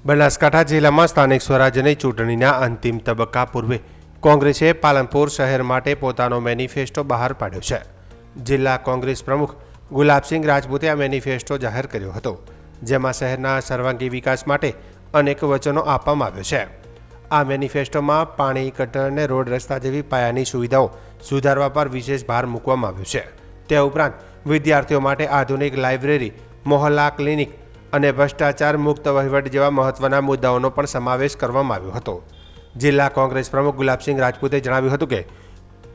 બનાસકાંઠા જિલ્લામાં સ્થાનિક સ્વરાજ્યની ચૂંટણીના અંતિમ તબક્કા પૂર્વે કોંગ્રેસે પાલનપુર શહેર માટે પોતાનો મેનિફેસ્ટો બહાર પાડ્યો છે. જિલ્લા કોંગ્રેસ પ્રમુખ ગુલાબસિંહ રાજપૂતે આ મેનિફેસ્ટો જાહેર કર્યો હતો, જેમાં શહેરના સર્વાંગી વિકાસ માટે અનેક વચનો આપવામાં આવ્યો છે. આ મેનિફેસ્ટોમાં પાણી, ગટર અને રોડ રસ્તા જેવી પાયાની સુવિધાઓ સુધારવા પર વિશેષ ભાર મૂકવામાં આવ્યો છે. તે ઉપરાંત વિદ્યાર્થીઓ માટે આધુનિક લાઇબ્રેરી, મોહલ્લા ક્લિનિક અને ભ્રષ્ટાચાર મુક્ત વહીવટ જેવા મહત્વના મુદ્દાઓનો પણ સમાવેશ કરવામાં આવ્યો હતો. જિલ્લા કોંગ્રેસ પ્રમુખ ગુલાબસિંહ રાજપૂતે જણાવ્યું હતું કે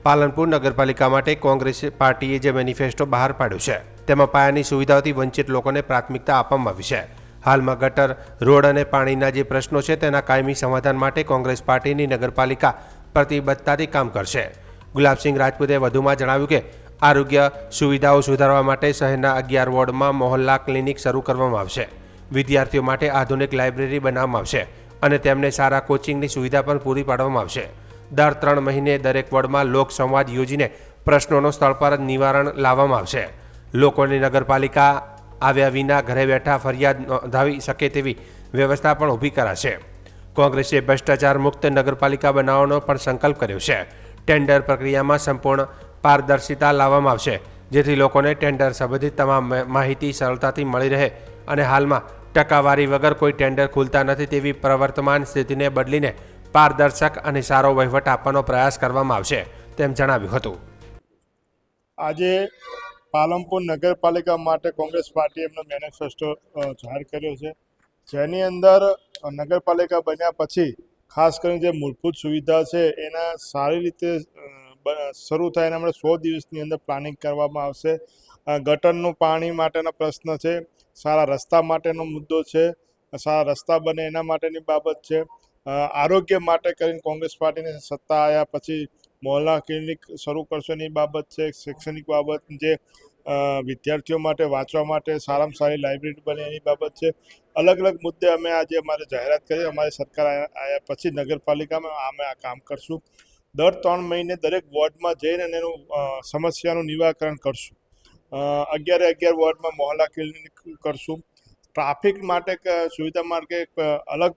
પાલનપુર નગરપાલિકા માટે કોંગ્રેસ પાર્ટીએ જે મેનિફેસ્ટો બહાર પાડ્યો છે, તેમાં પાયાની સુવિધાઓથી વંચિત લોકોને પ્રાથમિકતા આપવામાં આવી છે. હાલમાં ગટર, રોડ અને પાણીના જે પ્રશ્નો છે, તેના કાયમી સમાધાન માટે કોંગ્રેસ પાર્ટીની નગરપાલિકા પ્રતિબદ્ધતાથી કામ કરશે. ગુલાબસિંહ રાજપૂતે વધુમાં જણાવ્યું કે આરોગ્ય સુવિધાઓ સુધારવા માટે શહેરના 11 વોર્ડમાં મોહલ્લા ક્લિનિક શરૂ કરવામાં આવશે. વિદ્યાર્થીઓ માટે આધુનિક લાઇબ્રેરી બનાવવામાં આવશે અને તેમને સારા કોચિંગની સુવિધા પણ પૂરી પાડવામાં આવશે. દર 3 મહિને દરેક વોર્ડમાં લોક સંવાદ યોજીને પ્રશ્નોનો સ્થળ પર જ નિવારણ લાવવામાં આવશે. લોકોની નગરપાલિકા આવ્યા વિના ઘરે બેઠા ફરિયાદ નોંધાવી શકે તેવી વ્યવસ્થા પણ ઊભી કરાશે. કોંગ્રેસે ભ્રષ્ટાચાર મુક્ત નગરપાલિકા બનાવવાનો પણ સંકલ્પ કર્યો છે. ટેન્ડર પ્રક્રિયામાં સંપૂર્ણ પારદર્શિતા લાવવામાં આવશે, જેથી લોકોને ટેન્ડર સંબંધિત તમામ માહિતી સરળતાથી મળી રહે અને હાલમાં ટકાવારી વગર કોઈ ટેન્ડર ખુલતા નથી તેવી પ્રવર્તમાન સ્થિતિને બદલીને પારદર્શક અને સારો વહીવટ આપવાનો પ્રયાસ કરવામાં આવશે, તેમ જણાવ્યું હતું. આજે પાલનપુર નગરપાલિકા માટે કોંગ્રેસ પાર્ટીએ એમનો મેનિફેસ્ટો જાહેર કર્યો છે, જેની અંદર નગરપાલિકા બન્યા પછી ખાસ કરીને જે મૂળભૂત સુવિધા છે એના સારી રીતે શરૂ થાય એના માટે 100 દિવસની અંદર પ્લાનિંગ કરવામાં આવશે. ગટરનું પાણી માટેનો પ્રશ્ન છે, સારા રસ્તા માટેનો મુદ્દો છે, સારા રસ્તા બને એના માટેની બાબત છે. આરોગ્ય માટે કરીને કોંગ્રેસ પાર્ટીની સત્તા આવ્યા પછી મોહલ્લા ક્લિનિક શરૂ કરશો એની બાબત છે. શૈક્ષણિક બાબત, જે વિદ્યાર્થીઓ માટે વાંચવા માટે સારામાં સારી લાઇબ્રેરી બને એની બાબત છે. અલગ અલગ મુદ્દે અમે આજે અમારી જાહેરાત કરી. અમારી સરકાર આવ્યા પછી નગરપાલિકામાં અમે આ કામ કરશું. દર 3 મહિને દરેક વોર્ડમાં જઈને એનું સમસ્યાનું નિવારણ કરશું. 11 વોર્ડમાં મોહલ્લા ક્લિનિક કરશું. ટ્રાફિક માટે સુવિધા માટે અલગ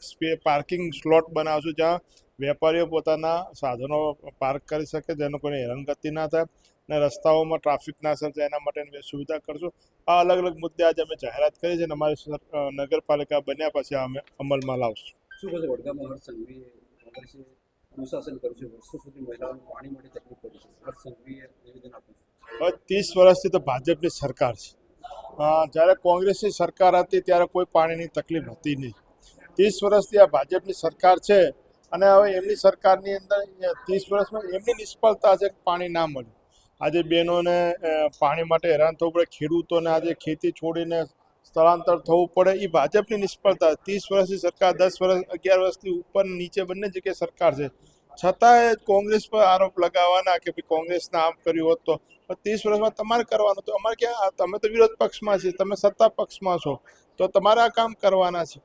પાર્કિંગ સ્લોટ બનાવશું, જ્યાં વેપારીઓ પોતાના સાધનો પાર્ક કરી શકે, જેનો કોઈ હેરાનગતિ ના થાય અને રસ્તાઓમાં ટ્રાફિક ના સર્જાય એના માટેની સુવિધા કરશું. આ અલગ અલગ મુદ્દે આજે અમે જાહેરાત કરી છે અને અમારી નગરપાલિકા બન્યા પછી અમે અમલમાં લાવશું. શું કહે છે? વડગામમાં હર્ષ સંઘવીએ કોંગ્રેસે અનુશાસન કર્યું છે, વર્ષો સુધી મહિલાઓને પાણી માટે તકલીફ પડી છે. હર્ષ સંઘવીએ નિવેદન આપ્યું છે. હવે 30 વર્ષથી તો ભાજપની સરકાર છે. જ્યારે કોંગ્રેસની સરકાર હતી ત્યારે કોઈ પાણીની તકલીફ હતી નહીં. 30 વર્ષથી આ ભાજપની સરકાર છે અને હવે એમની સરકારની અંદર 30 વર્ષમાં એમની નિષ્ફળતા છે કે પાણી ના મળ્યું. આજે બહેનોને પાણી માટે હેરાન થવું પડે, ખેડૂતોને આજે ખેતી છોડીને સ્થળાંતર થવું પડે, એ ભાજપની નિષ્ફળતા. 30 વર્ષની સરકાર, 10 વર્ષ, 11 વર્ષથી ઉપર નીચે બંને જગ્યાએ સરકાર છે, છતાંય કોંગ્રેસ પર આરોપ લગાવવાના કે ભાઈ કોંગ્રેસને આમ કર્યું હોત તો. 30 વર્ષમાં તમારે કરવાનું તો અમારે ક્યાં? તમે તો વિરોધ પક્ષમાં છે, તમે સત્તા પક્ષમાં છો, તો તમારે આ કામ કરવાના છે.